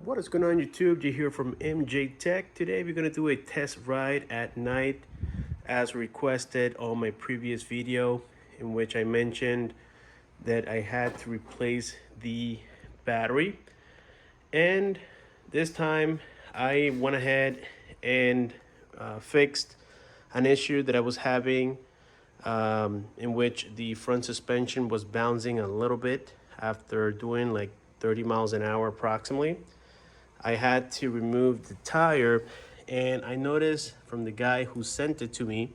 What is going on YouTube? You hear from MJ Tech. Today we're going to do a test ride at night as requested on my previous video, in which I mentioned that I had to replace the battery. And this time I went ahead and fixed an issue that I was having, in which the front suspension was bouncing a little bit after doing like 30 miles an hour approximately. I had to remove the tire, and I noticed from the guy who sent it to me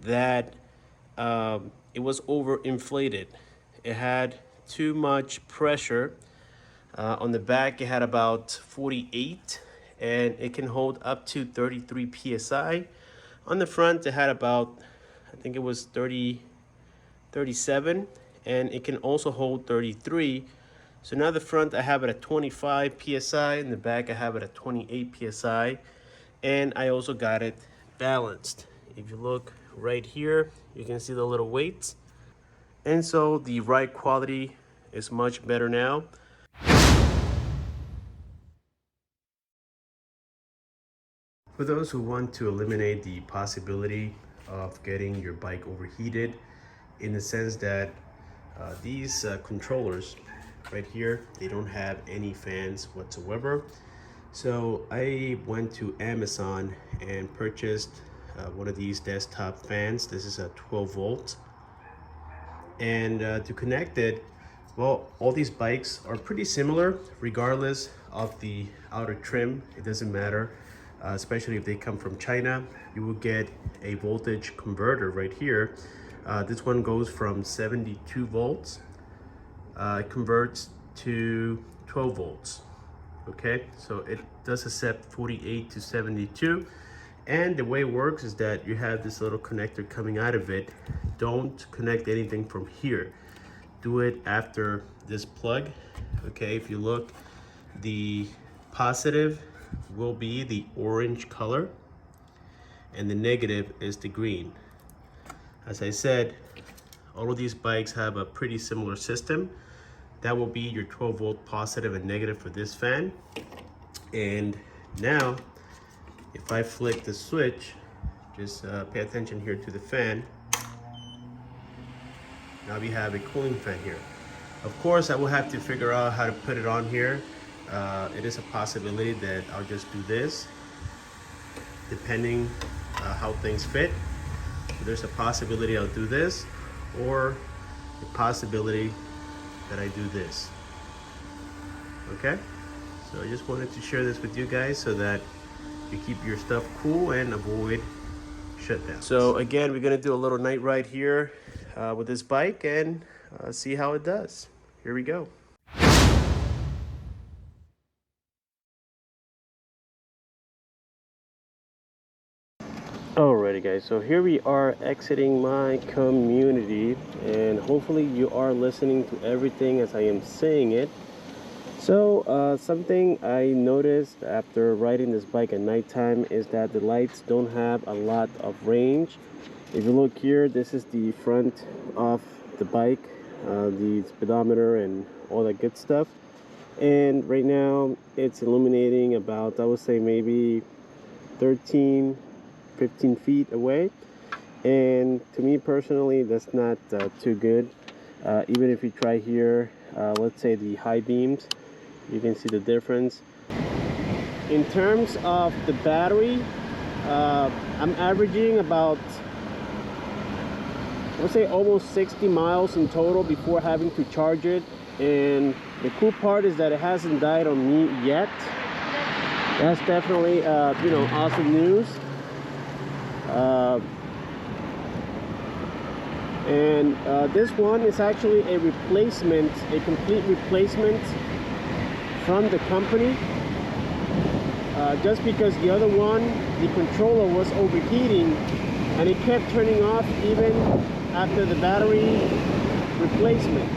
that it was overinflated. It had too much pressure. On the back it had about 48, and it can hold up to 33 psi. On the front it had about, I think it was 37, and it can also hold 33. So now the front I have it at 25 psi, and the back I have it at 28 psi, and I also got it balanced. If you look right here, you can see the little weights, and so the ride quality is much better now. For those who want to eliminate the possibility of getting your bike overheated, in the sense that these controllers right here, they don't have any fans whatsoever. So I went to Amazon and purchased one of these desktop fans. This is a 12 volt, and to connect it, well, all these bikes are pretty similar regardless of the outer trim. It doesn't matter, especially if they come from China. You will get a voltage converter right here. This one goes from 72 volts, it converts to 12 volts. Okay, so it does accept 48 to 72. And the way it works is that you have this little connector coming out of it. Don't connect anything from here. Do it after this plug. Okay, if you look, the positive will be the orange color and the negative is the green. As I said, all of these bikes have a pretty similar system. That will be your 12 volt positive and negative for this fan. And now, if I flick the switch, just pay attention here to the fan. Now we have a cooling fan here. Of course, I will have to figure out how to put it on here. It is a possibility that I'll just do this, depending how things fit. So there's a possibility I'll do this, or a possibility that I do this. Okay, so I just wanted to share this with you guys so that you keep your stuff cool and avoid shutdowns. So again, we're gonna do a little night ride here with this bike and see how it does. Here we go. Alrighty guys, so here we are exiting my community, and hopefully you are listening to everything as I am saying it. So something I noticed after riding this bike at nighttime is that the lights don't have a lot of range. If you look here, this is the front of the bike, the speedometer and all that good stuff, and right now it's illuminating about, I would say, maybe 15 feet away, and to me personally that's not too good. Even if you try here, let's say the high beams, you can see the difference. In terms of the battery, I'm averaging about, I would say, almost 60 miles in total before having to charge it. And the cool part is that it hasn't died on me yet. That's definitely you know, awesome news. This one is actually a replacement, a complete replacement from the company, just because the other one, the controller was overheating and it kept turning off even after the battery replacement.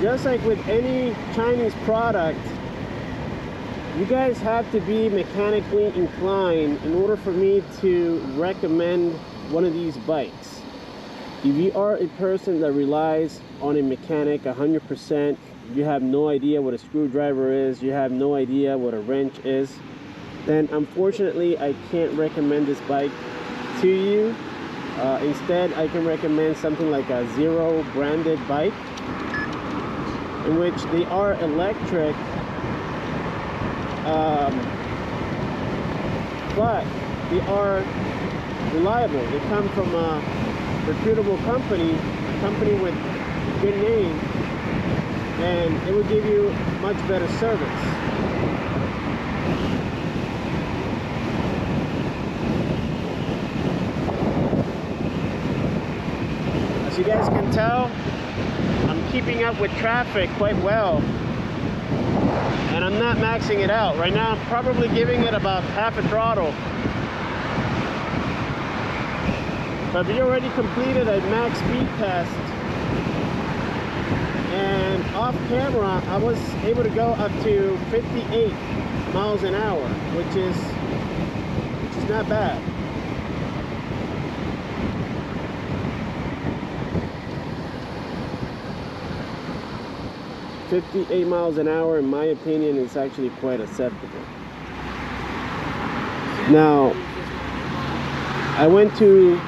just like with any Chinese product, you guys have to be mechanically inclined in order for me to recommend one of these bikes. If you are a person that relies on a mechanic 100%, you have no idea what a screwdriver is, you have no idea what a wrench is, then unfortunately I can't recommend this bike to you. Instead, I can recommend something like a Zero branded bike, in which they are electric, but they are reliable. They come from a reputable company, a company with a good name, and it will give you much better service. As you guys can tell, I'm keeping up with traffic quite well, and I'm not maxing it out. Right now I'm probably giving it about half a throttle. But we already completed a max speed test, and off camera I was able to go up to 58 miles an hour, which is not bad. $58 miles an hour, in my opinion, is actually quite acceptable. Now, I went to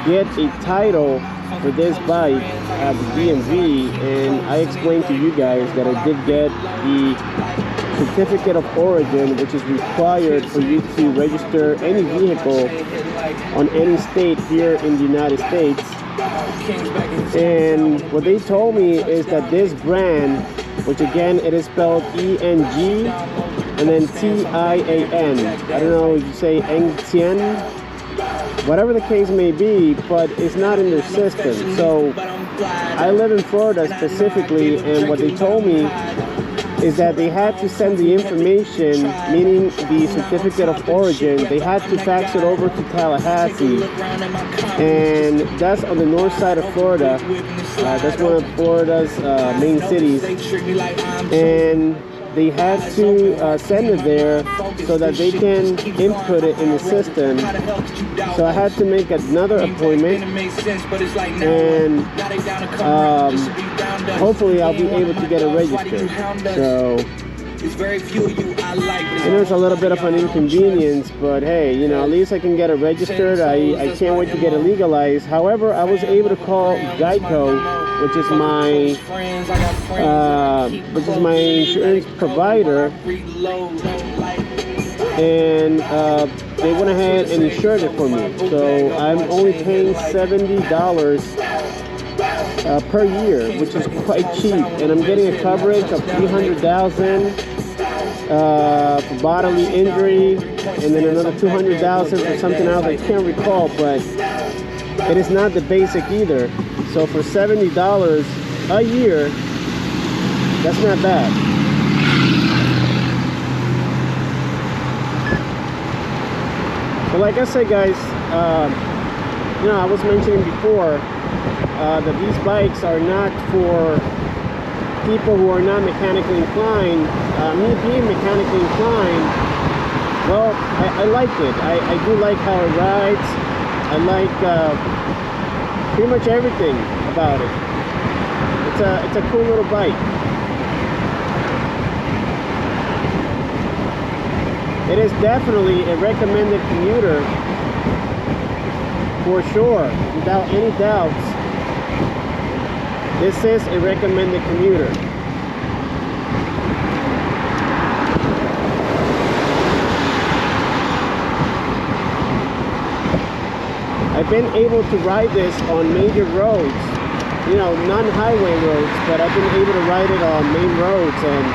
get a title for this bike at the DMV, and I explained to you guys that I did get the certificate of origin, which is required for you to register any vehicle on any state here in the United States. And what they told me is that this brand, which again it is spelled E-N-G and then T-I-A-N, I don't know if you say Engtian, whatever the case may be, but it's not in their system. So I live in Florida specifically, and what they told me is that they had to send the information, meaning the certificate of origin, they had to fax it over to Tallahassee, and that's on the north side of Florida. That's one of Florida's main cities, and they had to send it there so that they can input it in the system. So I had to make another appointment, and hopefully I'll be able to get it registered. So and there's a little bit of an inconvenience, but hey, you know, at least I can get it registered. I can't wait to get it legalized. However, I was able to call Geico, which is my insurance provider, and they went ahead and insured it for me. So I'm only paying $70 per year, which is quite cheap, and I'm getting a coverage of $300,000 for bodily injury, and then another $200,000 for something else I can't recall, but it is not the basic either. So for $70 a year, that's not bad. So like I said, guys, you know, I was mentioning before that these bikes are not for people who are not mechanically inclined. Me being mechanically inclined, well, I like it. I do like how it rides. I like pretty much everything about it. It's a cool little bike. It is definitely a recommended commuter, for sure, without any doubts. This is a recommended commuter. I've been able to ride this on major roads, you know, non-highway roads, but I've been able to ride it on main roads, and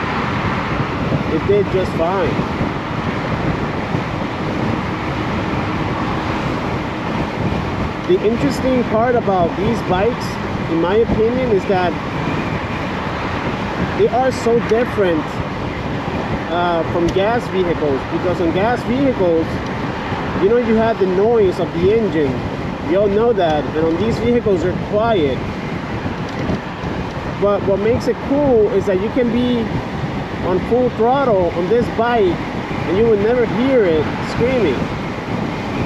it did just fine. The interesting part about these bikes, in my opinion, is that they are so different from gas vehicles, because on gas vehicles, you know, you have the noise of the engine. You all know that. And on these vehicles, they're quiet. But what makes it cool is that you can be on full throttle on this bike and you will never hear it screaming.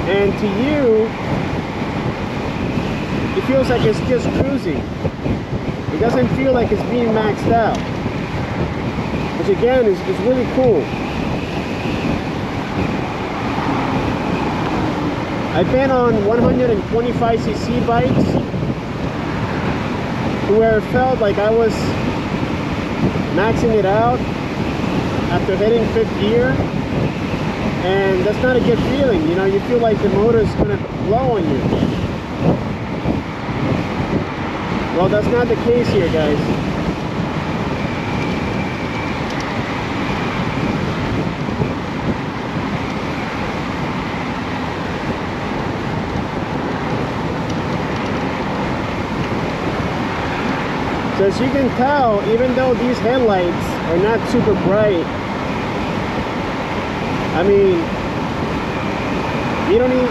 And to you, it feels like it's just cruising. It doesn't feel like it's being maxed out, which again is really cool. I've been on 125cc bikes where it felt like I was maxing it out after hitting 5th gear, and that's not a good feeling. You know, you feel like the motor is going to blow on you. Well, that's not the case here, guys. So as you can tell, even though these headlights are not super bright, I mean, you don't need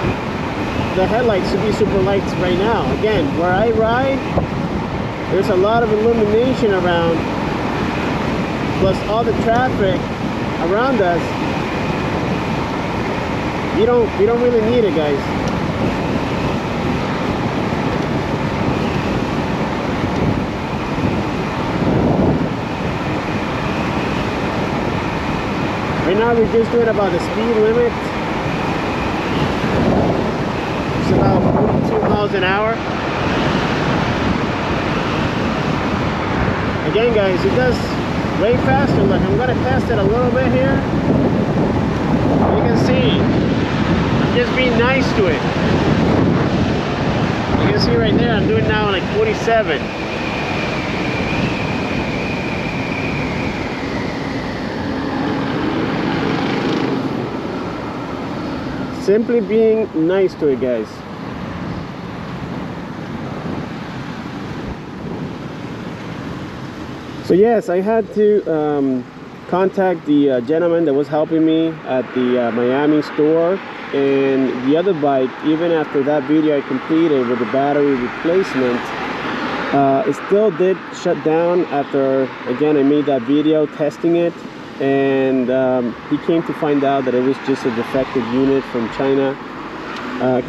the headlights to be super lights right now. Again, where I ride, there's a lot of illumination around, plus all the traffic around us. We don't really need it, guys. Right now we're just doing about the speed limit. It's about 42 miles an hour. Again, guys, it does way faster. Look, I'm gonna test it a little bit here. You can see, I'm just being nice to it. You can see right there, I'm doing now like 47. Simply being nice to it, guys. So yes, I had to contact the gentleman that was helping me at the Miami store, and the other bike, even after that video I completed with the battery replacement, it still did shut down after, again, I made that video testing it. And he came to find out that it was just a defective unit from China.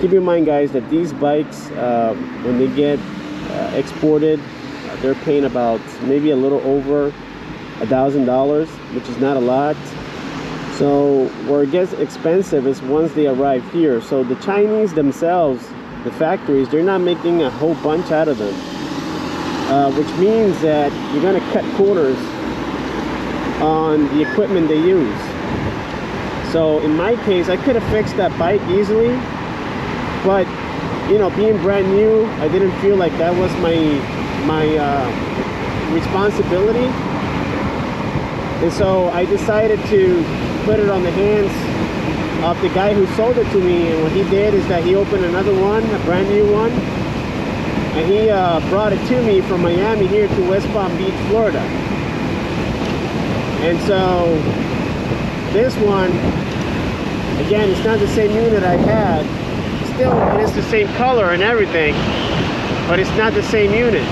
Keep in mind, guys, that these bikes, when they get exported, they're paying about maybe a little over $1,000, which is not a lot. So where it gets expensive is once they arrive here. So the Chinese themselves, the factories, they're not making a whole bunch out of them, which means that you're going to cut corners on the equipment they use. So in my case, I could have fixed that bike easily, but you know, being brand new, I didn't feel like that was my responsibility, and so I decided to put it on the hands of the guy who sold it to me. And what he did is that he opened another one, a brand new one, and he brought it to me from Miami here to West Palm Beach, Florida. And so this one, again, it's not the same unit I had. Still, it is the same color and everything, but it's not the same unit.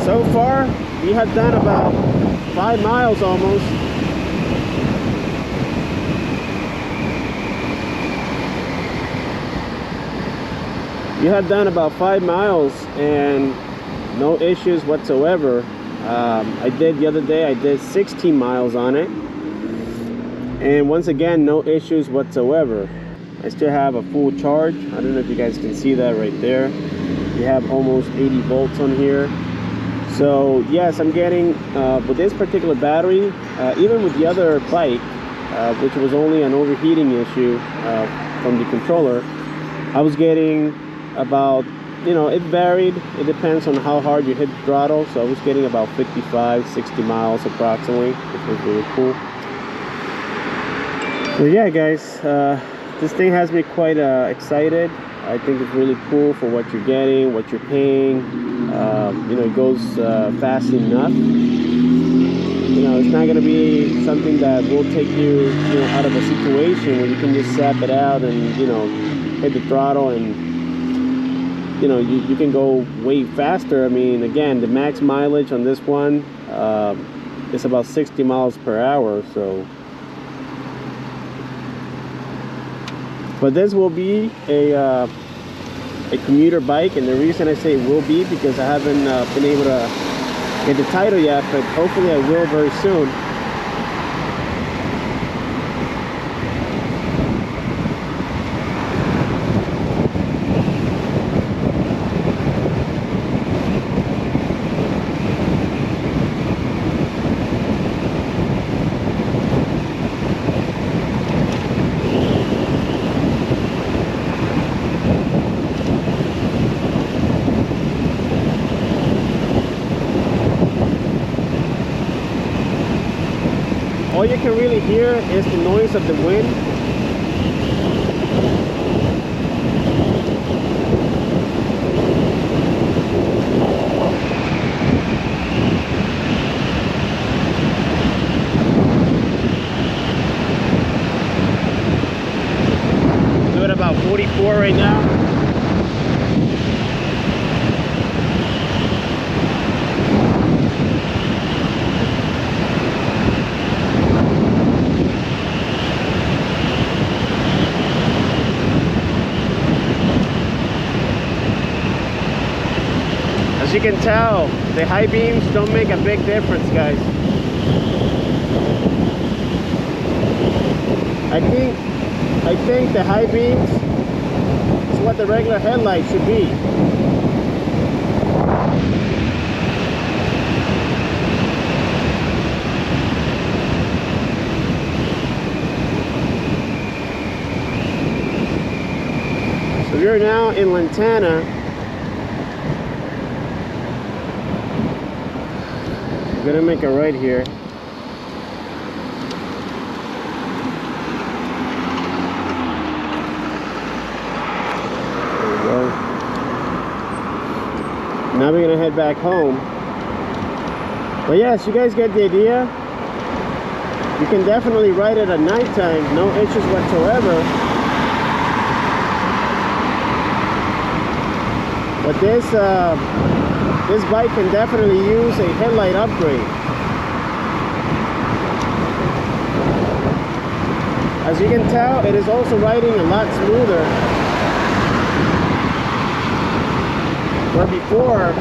So far, we have done about 5 miles almost. You have done about 5 miles and no issues whatsoever. I did the other day, I did 16 miles on it, and once again, no issues whatsoever. I still have a full charge. I don't know if you guys can see that right there. You have almost 80 volts on here. So yes, I'm getting with this particular battery, even with the other bike, which was only an overheating issue from the controller, I was getting about, you know, it varied. It depends on how hard you hit the throttle. So I was getting about 55, 60 miles approximately, which was really cool. So yeah, guys, this thing has me quite excited. I think it's really cool for what you're getting, what you're paying. You know, it goes fast enough. You it's not going to be something that will take you, out of a situation where you can just zap it out and, hit the throttle and, you can go way faster. I mean, again, the max mileage on this one is about 60 miles per hour. So, but this will be a commuter bike, and the reason I say it will be because I haven't been able to get the title yet, but hopefully I will very soon. All you can really hear is the noise of the wind. Doing about 44 right now. As you can tell, the high beams don't make a big difference, guys. I think the high beams is what the regular headlight should be. So we're now in Lantana. I'm gonna make a right here. There we go. Now we're gonna head back home. But yes, you guys get the idea. You can definitely ride it at nighttime, no issues whatsoever. But this bike can definitely use a headlight upgrade. As you can tell, it is also riding a lot smoother. Where before,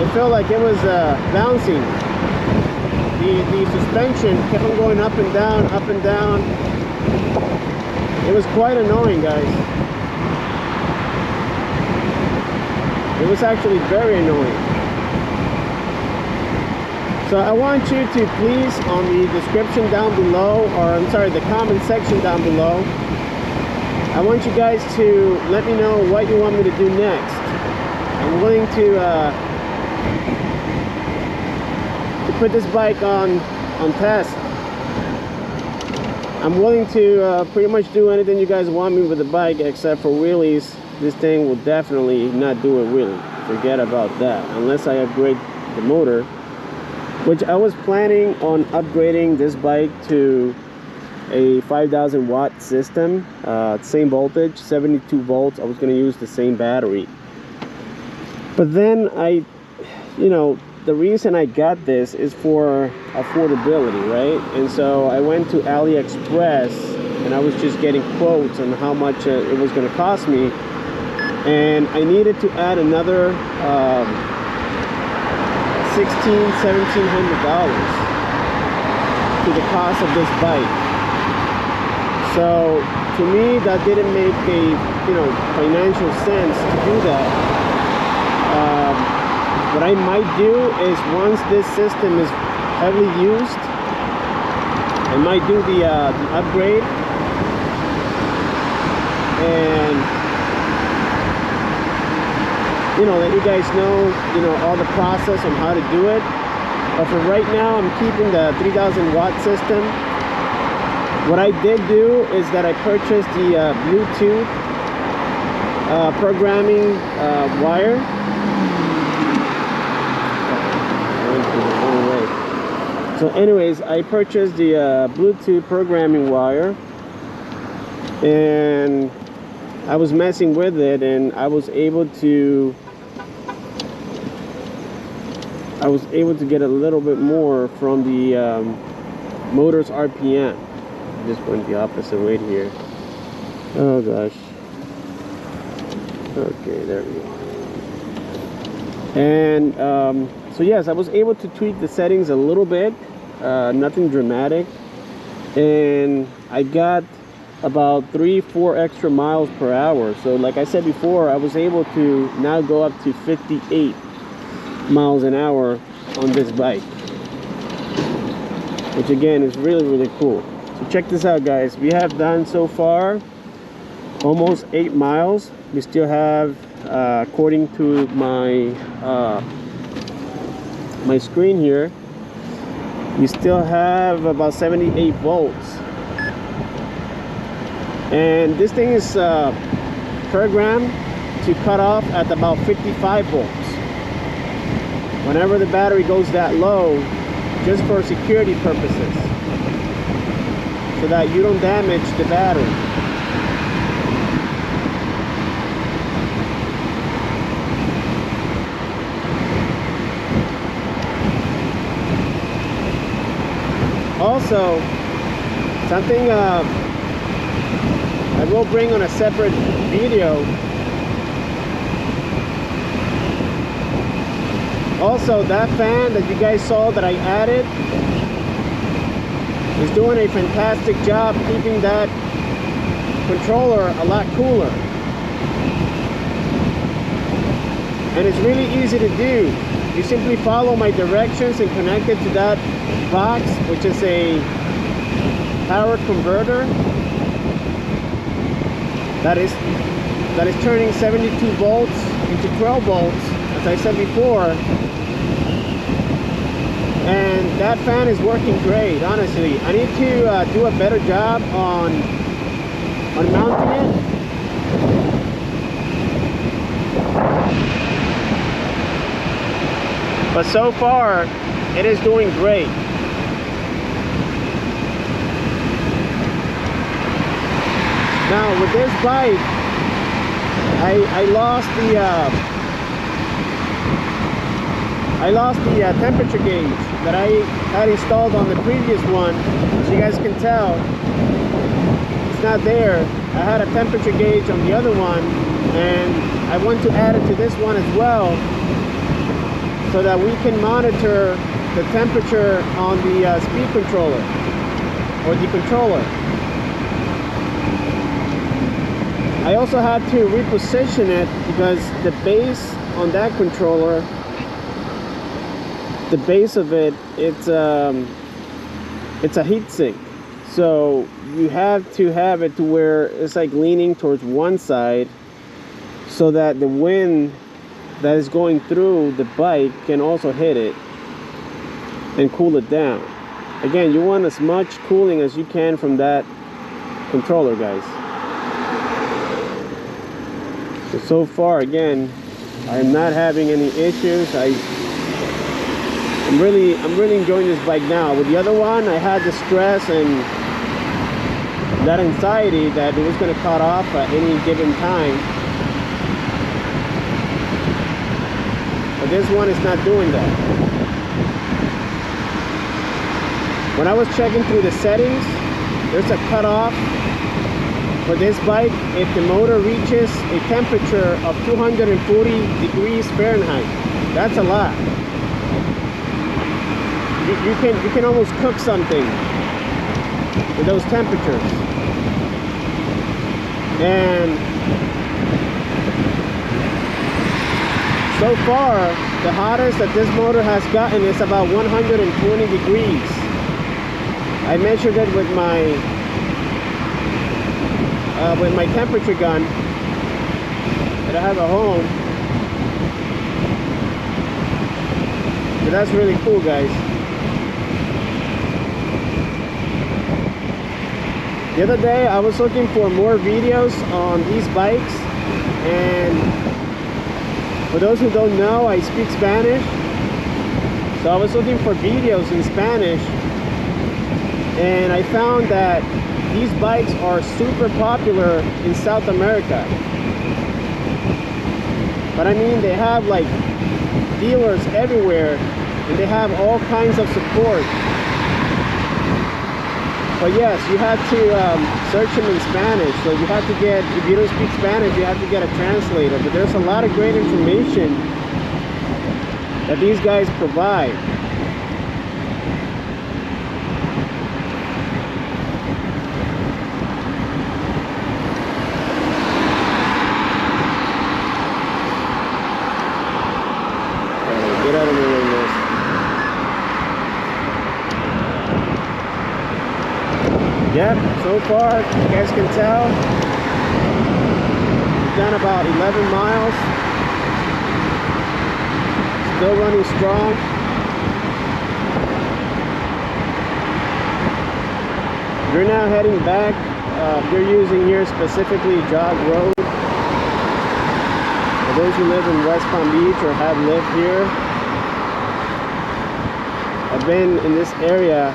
it felt like it was bouncing. The suspension kept on going up and down, up and down. It was quite annoying, guys. It was actually very annoying. So I want you to please, on the description down below, or I'm sorry, the comment section down below, I want you guys to let me know what you want me to do next. I'm willing to put this bike on test. I'm willing to pretty much do anything you guys want me with the bike, except for wheelies. This thing will definitely not do a wheelie. Forget about that, unless I upgrade the motor, which I was planning on upgrading this bike to a 5,000 watt system, same voltage, 72 volts. I was going to use the same battery, but then the reason I got this is for affordability, right? And so I went to AliExpress and I was just getting quotes on how much it was going to cost me. And I needed to add another $1,700 to the cost of this bike. So to me, that didn't make a financial sense to do that. What I might do is, once this system is heavily used, I might do the upgrade and let you guys know, all the process on how to do it. But for right now, I'm keeping the 3,000 watt system. What I did do is that I purchased the Bluetooth programming wire. So anyways, I purchased the Bluetooth programming wire, and I was messing with it, and I was able to get a little bit more from the motor's RPM. I just went the opposite way here. Oh gosh. Okay, there we go. And so yes, I was able to tweak the settings a little bit, nothing dramatic, and I got about 3-4 extra miles per hour. So like I said before, I was able to now go up to 58 miles an hour on this bike, which again is really cool. So check this out, guys. We have done so far almost 8 miles. We still have according to my my screen here, we still have about 78 volts, and this thing is programmed to cut off at about 55 volts whenever the battery goes that low, just for security purposes, so that you don't damage the battery. Also, something I will bring on a separate video. Also, that fan that you guys saw that I added is doing a fantastic job keeping that controller a lot cooler. And it's really easy to do. You simply follow my directions and connect it to that box, which is a power converter that is turning 72 volts into 12 volts, as I said before. And that fan is working great, honestly. I need to do a better job on mounting it. But so far, it is doing great. Now with this bike, I lost the temperature gauge that I had installed on the previous one. As you guys can tell, it's not there. I had a temperature gauge on the other one, and I want to add it to this one as well, so that we can monitor the temperature on the speed controller, or the controller. I also had to reposition it because the base on that controller, the base of it, it's a heat sink. So you have to have it to where it's like leaning towards one side, so that the wind that is going through the bike can also hit it and cool it down. Again, you want as much cooling as you can from that controller, guys. So far, again, I'm not having any issues. I'm really enjoying this bike now. With the other one, I had the stress and that anxiety that it was going to cut off at any given time. But this one is not doing that. When I was checking through the settings, there's a cutoff for this bike if the motor reaches a temperature of 240 degrees Fahrenheit. That's a lot. You can almost cook something with those temperatures. And so far, the hottest that this motor has gotten is about 120 degrees. I measured it with my temperature gun that I have at home. So that's really cool, guys. The other day I was looking for more videos on these bikes, and for those who don't know, I speak Spanish. So I was looking for videos in Spanish, and I found that these bikes are super popular in South America. But I mean, they have like dealers everywhere, and they have all kinds of support. But yes, you have to search them in Spanish. So you have to get, if you don't speak Spanish, you have to get a translator. But there's a lot of great information that these guys provide. Get out of the way, miss. Yep, so far, you guys can tell, we've done about 11 miles. Still running strong. You're now heading back. You're using here specifically Jog Road. For those who live in West Palm Beach or have lived here, I've been in this area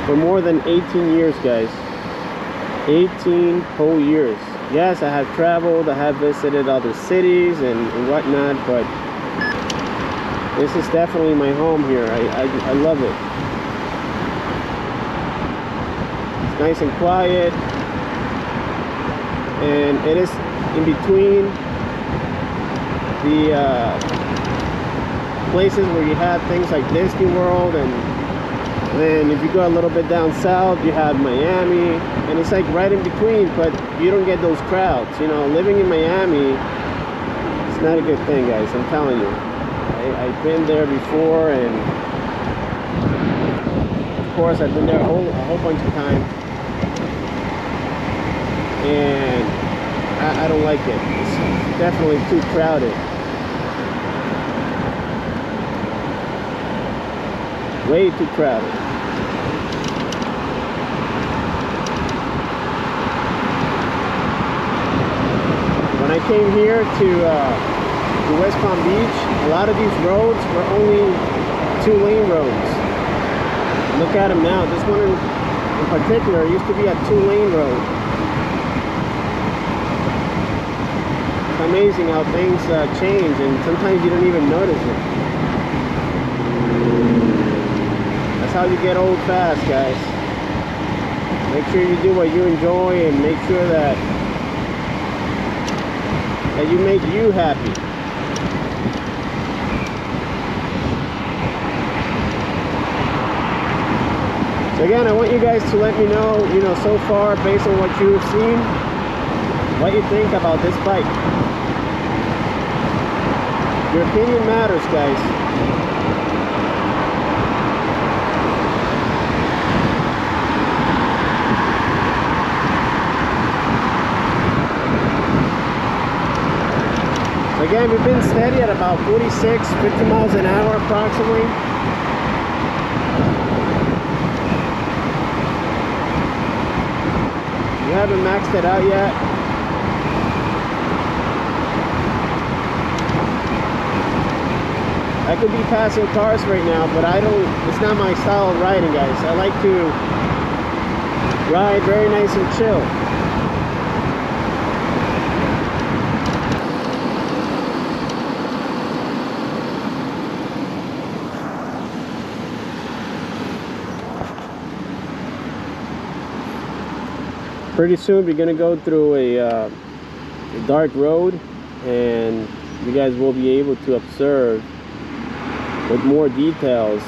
for more than 18 years, guys. 18 whole years. Yes, I have traveled, I have visited other cities and whatnot, but this is definitely my home here. I love it. It's nice and quiet, and it is in between the places where you have things like Disney World, and then if you go a little bit down south, you have Miami, and it's like right in between, but you don't get those crowds. You know, living in Miami, it's not a good thing, guys, I'm telling you. I've been there before, and of course I've been there a whole bunch of times, and I don't like it. It's definitely too crowded. Way too crowded. When I came here to West Palm Beach, a lot of these roads were only 2-lane roads. Look at them now. This one in particular used to be a 2-lane road. It's amazing how things change, and sometimes you don't even notice it. That's how you get old fast, guys. Make sure you do what you enjoy, and make sure that you make you happy. So again, I want you guys to let me know, so far, based on what you've seen, what you think about this bike. Your opinion matters, guys. Again, we've been steady at about 46, 50 miles an hour approximately. You haven't maxed it out yet. I could be passing cars right now, but it's not my style of riding, guys. I like to ride very nice and chill. Pretty soon we're gonna go through a dark road, and you guys will be able to observe with more details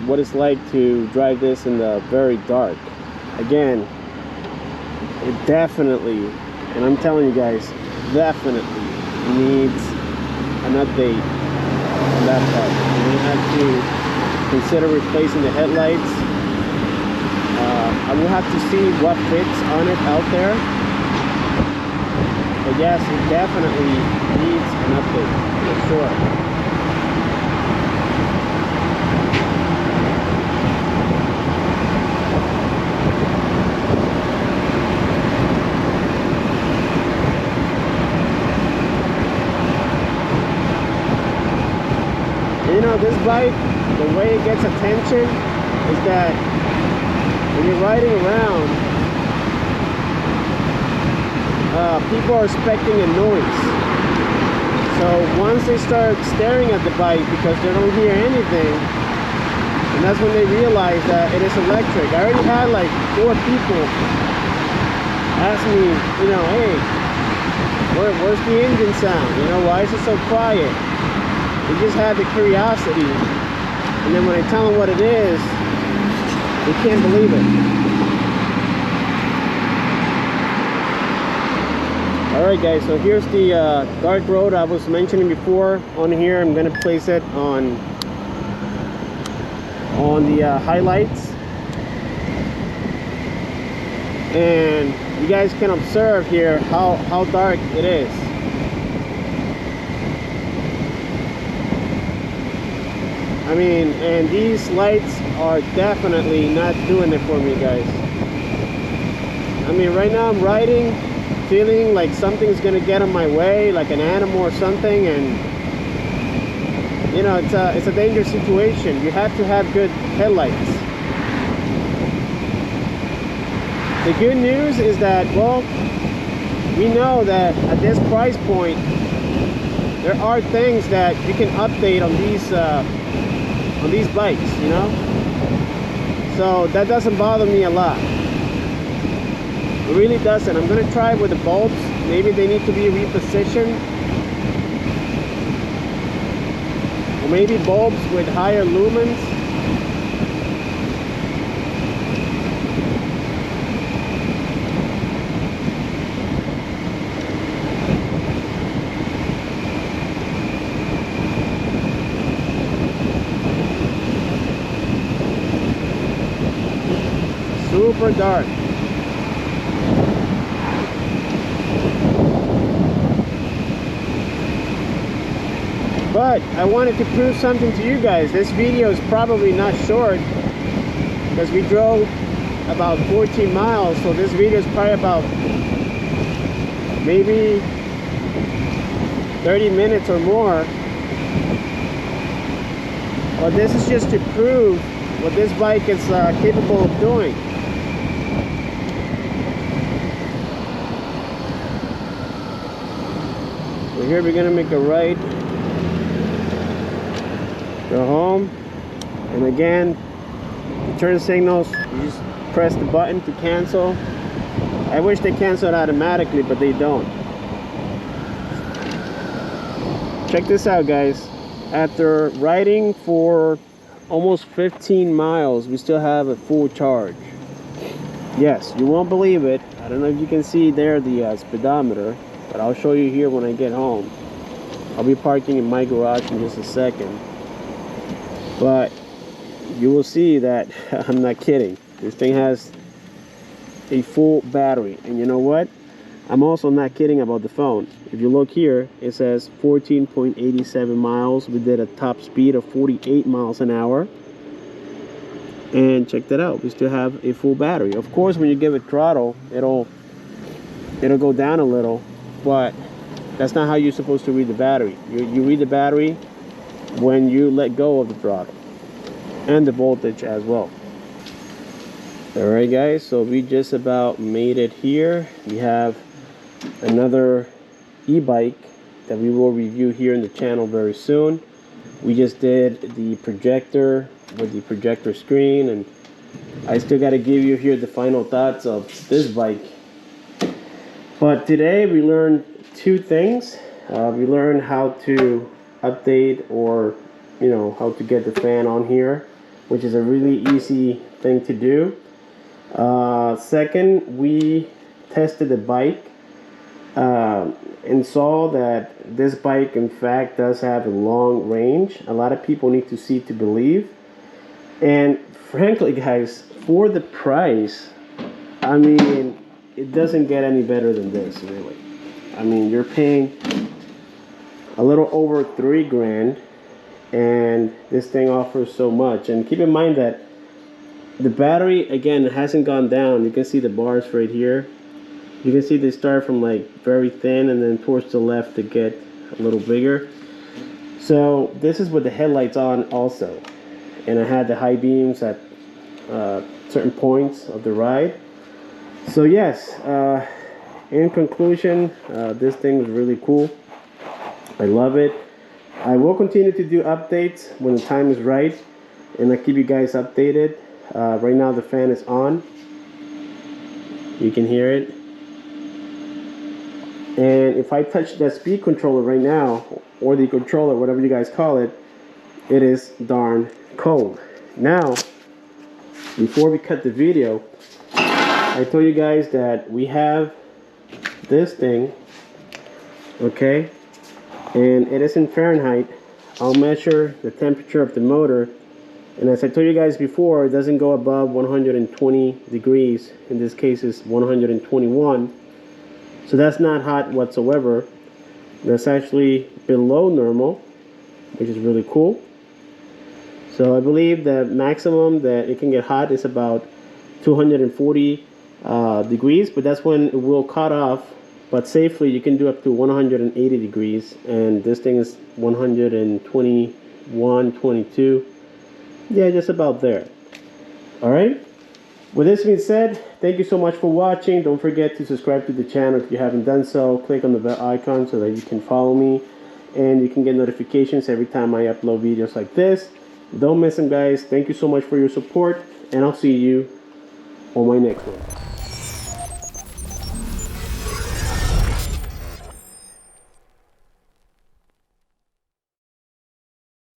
what it's like to drive this in the very dark. Again, it definitely, and I'm telling you guys, definitely needs an update on that part. We have to consider replacing the headlights. I will have to see what fits on it out there. But yes, it definitely needs an update, for sure. now this bike, the way it gets attention is that when you're riding around, people are expecting a noise. So once they start staring at the bike because they don't hear anything, and that's when they realize that it is electric. I already had like 4 people ask me, you know, hey, where's the engine sound? You know, why is it so quiet? They just had the curiosity, and then when I tell them what it is, they can't believe it. Alright guys, so here's the dark road I was mentioning before on here. I'm going to place it on the highlights. And you guys can observe here how dark it is. I mean, and these lights are definitely not doing it for me, guys. I mean, right now I'm riding, feeling like something's gonna get on my way, like an animal or something, and you know, it's a dangerous situation. You have to have good headlights. The good news is that, well, we know that at this price point, there are things that you can update on these bikes, you know. So that doesn't bother me a lot. It really doesn't. I'm gonna try with the bulbs. Maybe they need to be repositioned, or maybe bulbs with higher lumens. Super dark. But I wanted to prove something to you guys. This video is probably not short because we drove about 14 miles, so this video is probably about maybe 30 minutes or more. But this is just to prove what this bike is capable of doing. So here we're gonna make a right, go home, and again, the turn signals, you just press the button to cancel. I wish they canceled automatically, but they don't. Check this out, guys. After riding for almost 15 miles, we still have a full charge. Yes, you won't believe it. I don't know if you can see there the speedometer, but I'll show you here when I get home. I'll be parking in my garage in just a second, but you will see that I'm not kidding. This thing has a full battery, and you know what? I'm also not kidding about the phone. If you look here, it says 14.87 miles. We did a top speed of 48 miles an hour. And check that out, we still have a full battery. Of course, when you give it throttle, it'll go down a little, but that's not how you're supposed to read the battery. You read the battery when you let go of the throttle, and the voltage as well. Alright guys, so we just about made it here. We have another e-bike that we will review here in the channel very soon. We just did the projector with the projector screen, and I still got to give you here the final thoughts of this bike. But today we learned 2 things. We learned how to update, or you know, how to get the fan on here, which is a really easy thing to do. Second, we tested the bike and saw that this bike in fact does have a long range. A lot of people need to see to believe, and frankly guys, for the price, I mean, it doesn't get any better than this, really. I mean, you're paying a little over $3,000, and this thing offers so much. And keep in mind that the battery, again, hasn't gone down. You can see the bars right here. You can see they start from like very thin, and then towards the left to get a little bigger. So this is with the headlights on also, and I had the high beams at certain points of the ride. So yes, in conclusion, this thing is really cool. I love it. I will continue to do updates when the time is right, and I keep you guys updated. Right now the fan is on. You can hear it. And if I touch that speed controller right now, or the controller, whatever you guys call it, it is darn cold. Now, before we cut the video, I told you guys that we have this thing, okay, and it is in Fahrenheit. I'll measure the temperature of the motor, and as I told you guys before, it doesn't go above 120 degrees. In this case, it's 121. So that's not hot whatsoever. That's actually below normal, which is really cool. So I believe the maximum that it can get hot is about 240 degrees, but that's when it will cut off. But safely you can do up to 180 degrees, and this thing is 121, 22. Yeah, just about there. All right. With this being said, thank you so much for watching. Don't forget to subscribe to the channel if you haven't done so. Click on the bell icon so that you can follow me, and you can get notifications every time I upload videos like this. Don't miss them, guys. Thank you so much for your support, and I'll see you on my next one.